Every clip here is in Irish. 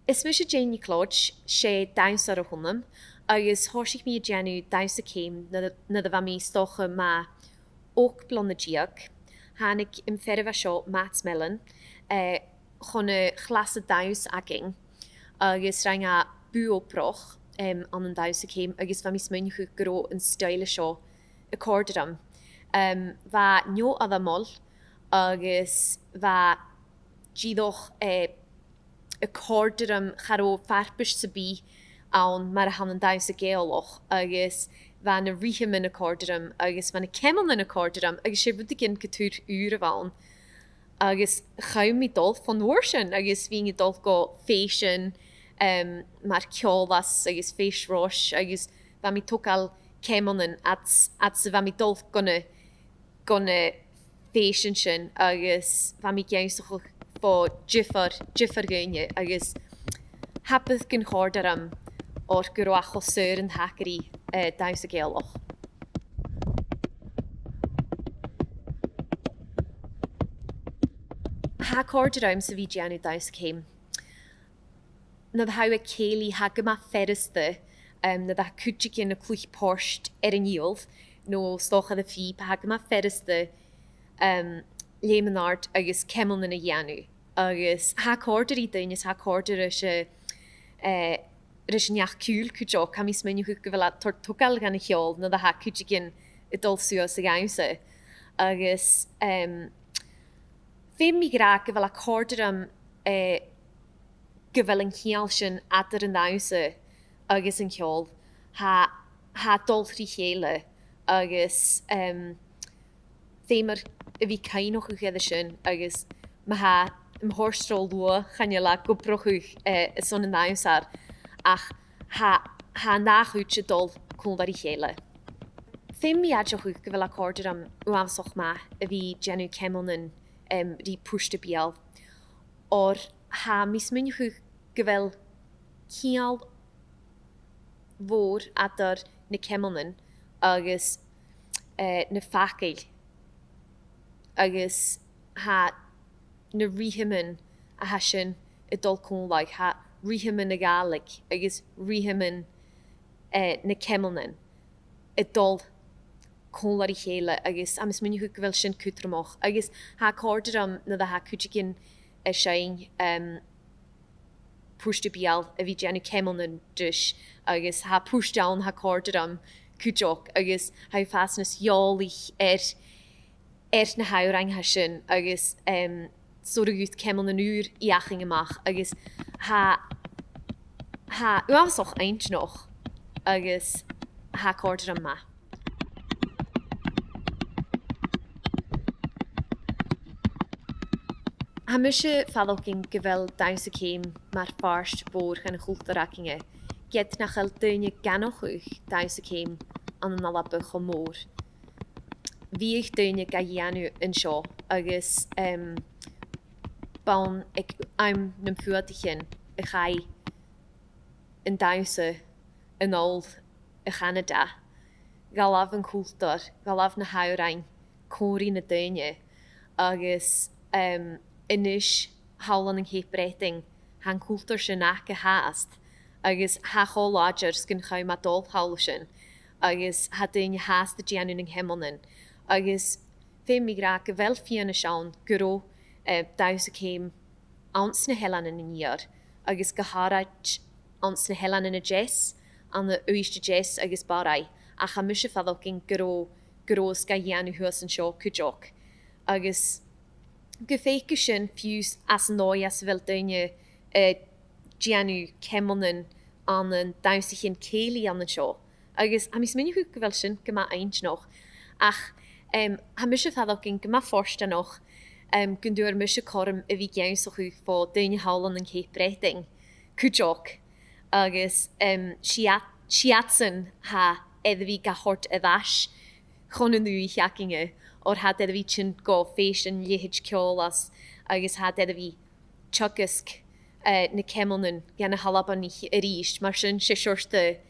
Is mu sé Jayne Macleod sé dains ar a honnam, agus thoirsigh mí déanú dains a céim na a bha mí stocha má óg blonadíag, hánig im ferh seo Matt Mellon, chuna chlasa dains agin, agus rang a buóproch an dains a céim, agus bha mí smuin chu gro an staile seo y cordadam. Bha nio a mol, agus bha dídoch y cordadam charó farpus sa bí an mar a han an dains a Gaelach, agus bha na rihim in y cordadam, agus bha na cemel in y cordadam, agus sé bwyd gyn gytŵr ŵr a fawn. Agus chaim mi dolf van oorsin, agus fi'n dolf go fashion, mar ceolas, agus face rush, agus bha mi tokal cemel at sa bha mi dolf gonna fashion sin, agus bha mi geinsach fo jiffer gaine, agus hapydd gyn chordaram o'r gyro achos syr yn hacri daws y Gaelach. Ha cordaram sa fi dianw daws cym. Na dda hawe ceili ha gyma fferyste, na dda cwtig yn y clwch porsht yn iolf, no stoch ad y fi pa ha gyma fferyste lemanard agus cemel yn y ianw. Agus ha cordar I dynys ha cordar rys niach cwl cwtio, cam I smynnu hwg gyfel a tortogal gan y chiol, na dda ha cwtig yn y dolsio sy'n gawsa. Agus fe mi gra gyfel a cordar am gyfel yn chial sy'n adar yn dawsa agus yn chiol, ha dolchri chéile, agus fe mar y fi cain o'ch ywch sy'n, agus ma ha mhorstrol lua chanela gobrochwch son yn dawsar, ach ha nach uit sy dol cwndar I chéile. Fe mi adjoch ywch gyfel a cordar am wafsoch ma y fi genw cemon yn ri pwysd y bial, or ha mis mynd ywch gyfel cial fôr adar na cemon agus na facail, agus ha na rihimin a hasin y dol cwnlaig, ha rihimin y Gaelic, agus rihimin na cemon y dol cwnlar I chéile, agus amis mynd ywch gyfel sy'n cwtramoch, agus ha cordar am na dda ha cwtygin y sy'n pwysd y bial y fi genw cemon yn dys, agus ha pwysd dawn ha cordar am cwtioch, agus ha yw fasnus iolich na hawr ang hasin, agus sort of cemel yn uur I aching ymach, agus ha uafsoch eint noch, agus ha cordar am ma. Ha mysje falloking gyfel daws y cym mar farst fôr gan y cultar acinge, ged na chael dynnu ganoch uch daws y cym an yn alabych o môr. Fi eich dynnu ga ianw yn sio, agus bawn am nymfwyd y chai yn dawsa yn ôl y Canada, galaf yn cultar, galaf na hawrain, cwri na dynnu, agus inis hawlan yn heibreding, han cultar sy'n ac y hast, agus ha chol adjars gyn chaw ma dol hawl sy'n, agus ha dynnu hast y gianwn yng Nghemon agus fe mi gra gyfel fian y siawn gyro daws y cym ans na helan yn y niar, agus gyharad ans na helan yn y jes, an y wyst y jes agus barai, a cha mysio faddogin gyro sga ian yw hwys yn sio cwjoc. Agus gyfeic ysyn ffiws as noi as fel dynnu gianw cemon an yn daws ich yn ceili an y sio. Agus a mis mynd yw gyfel sy'n gyma eint noch, ach ha mysio faddogin gyma fforst anoch, gyndwyr mysio corm y fi gawns o'ch yw fo dynnu hawlan yn heibreding, cwjoc. Agus siatsyn ha edrych fi gahort y ddash, chon yn ddwy chiacinge, o'r had edrych fi chyn go fashion liehid ciolas, agus had edrych fi chugysg na cemon yn gan y halaban ni yr eist, mar sy'n siwrs dy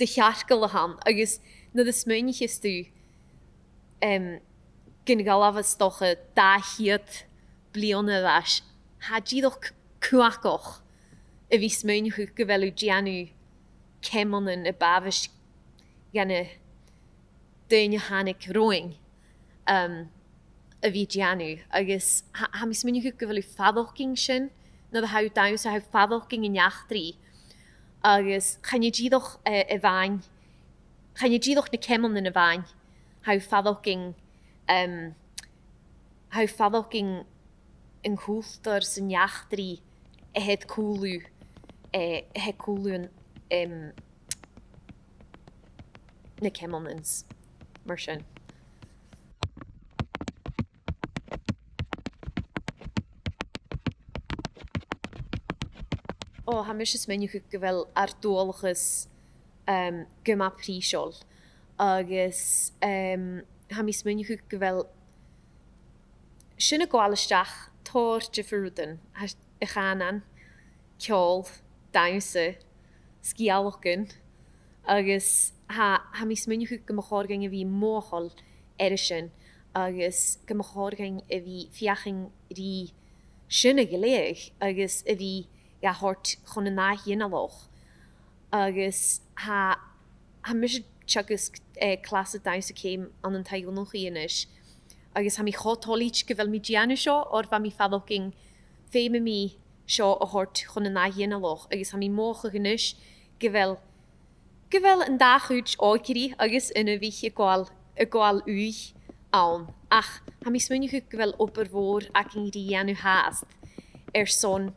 chiargal y ham, agus na ddysmyn i chystw gyngalaf ystach y da hiad blion y ddash, ha gyddoch cwacoch a bhí smaoin chu go bhfuil deanú cémanan a babhas ganna duine hánig roing a bhí deanú agus ha mi smaoin chu go bhfuil fadolking sin na a ha da a ha fadolking in neachtrií agus channe díoch a bhain channe díoch na cémanan a bhain ha fadolking in cultar san neachtrií a het coolú na cémanans mar sin. Ha mis is menu go bhfuil ar dúlachas go má príseol agus ha mis menu go bhfuil sinna gáilisteach tóir de furúdan a cànan ceol daimsa scialachan agus ha mis menu go chógain a bhí móhol sin agus go chógain a bhí fiaching rí sinna goléig agus a bhí hort chun na híanaloch agus ha mis tugus clasa daimsa céim an an taúnach íis agus ha mi chotolíit go bhfuil mi deanú seo or bha mi fadolking féime mi seo a hort chun na híanaloch agus ha mi mócha gnis go bhfuil an dachuid áicirí agus ina bhí gháil uich an ach ha mi smuine chu go bhfuil opair mhór ac in dhéanú háast son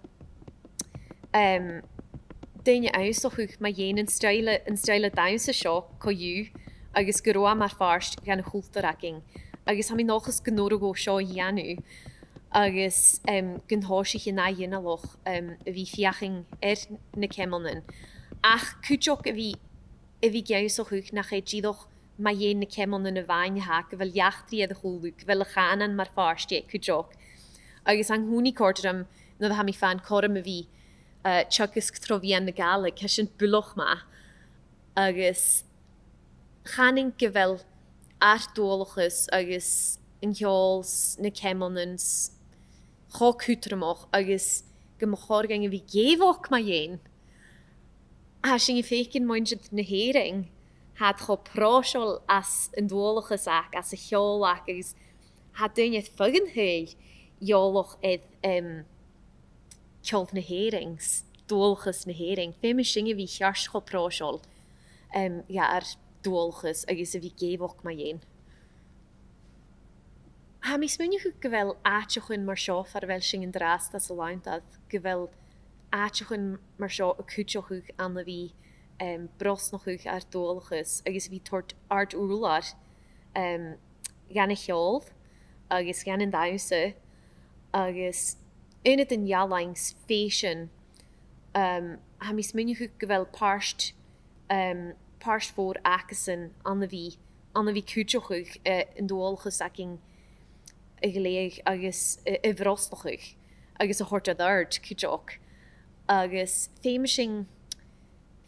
duine ausach ma Jayne an style daimsa seo coú agus go roa mar farst gan cultar aking agus ha mi nachas gnóragó seo dhéanú agus gnháisiich na dhéanaloch a bhí fiaching na cémanan ach cúteach a bhí geusach nach é díoch ma Jayne na cémanan a bhainethe go bhfuil jaachtrií a choú bhfuil a cànan mar farste cúteach agus an húní cordam na ha mi fan chom a bhí tugus trovían na Gaelic he sin buloch ma agus chaning go bhfuil aardólachas agus in cheols na cémanans chocútramach agus go chógain a bhí géhach ma Jayne a sin fécin muinte na héring had cho práisiol as an dólachas ach as a cheolach agus had duine fugin héil jóloch ceolh na hérings, dúolchas na héring. Féime singe bhí chears go práisiol ar dúolchas agus a bhí géhach ma Jayne. Ha mi smuine chu go bhfuil áiteachn mar seo ar bhfuil sin an drast as a Ionad go bhfuil áiteachn mar seo a cúteachú an a bhí brosnachú ar dúolchas agus bhí tuairt ard úlar gan a cheol agus gan an daimsa agus ina den h-ealains fésin ha mi smuine chu go bhfuil páist fór achasan an a bhí cúteachú an dúolchas aking a goléig agus i bhrosnachú agus a chóirte d'ard cúteach agus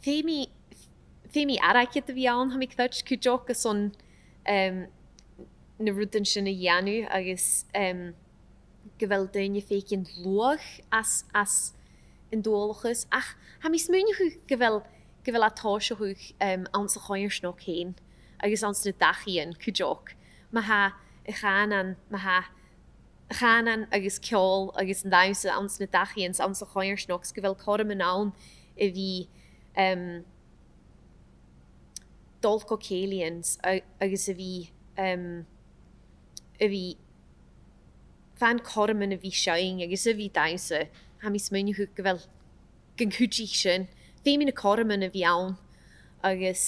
féimi araiciad a bhí an ha mi clúit cúteach a son na ruúdan sin a dhéanú agus go bhfuil duine fécinn luach as in dúolachas ach ha mi smuine chu go bhfuil atáiseú an sa choir sno chéin agus an na dachiíon cúteach ma ha a cànan agus ceol agus an daimsa an na dachiíons an sa choir snogs go bhfuil chom an an a bhí dul go célians agus a bhí fan chorman a bhí seing agus a bhí daimsa ha mi smuine chu go bhfuil gan chuútíigh sin féimi na chorman a bhí ann agus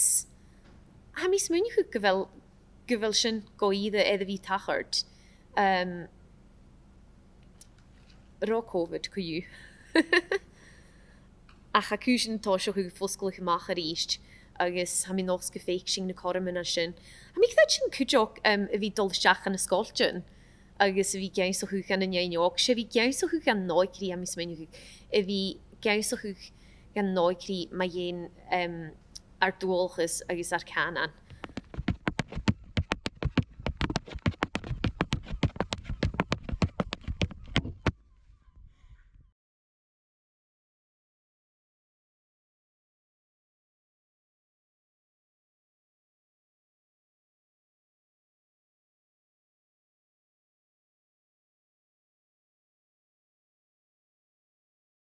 ha mi smuine chu go bhfuil sin go iad a bhí tachart rá COVID chuú a chaú sin tá se chu foscoil amach a ríist agus ha mi nás go féic sin na chorman a sin ha mi sin cúteach a bhí dulteach an na scoiltin agus a bhí geansaú gan an éineach se bhí geansaú gan náicrí a mi smuine a bhí geansaú gan náicrí ma Jayne ar dúolchas agus ar cànan.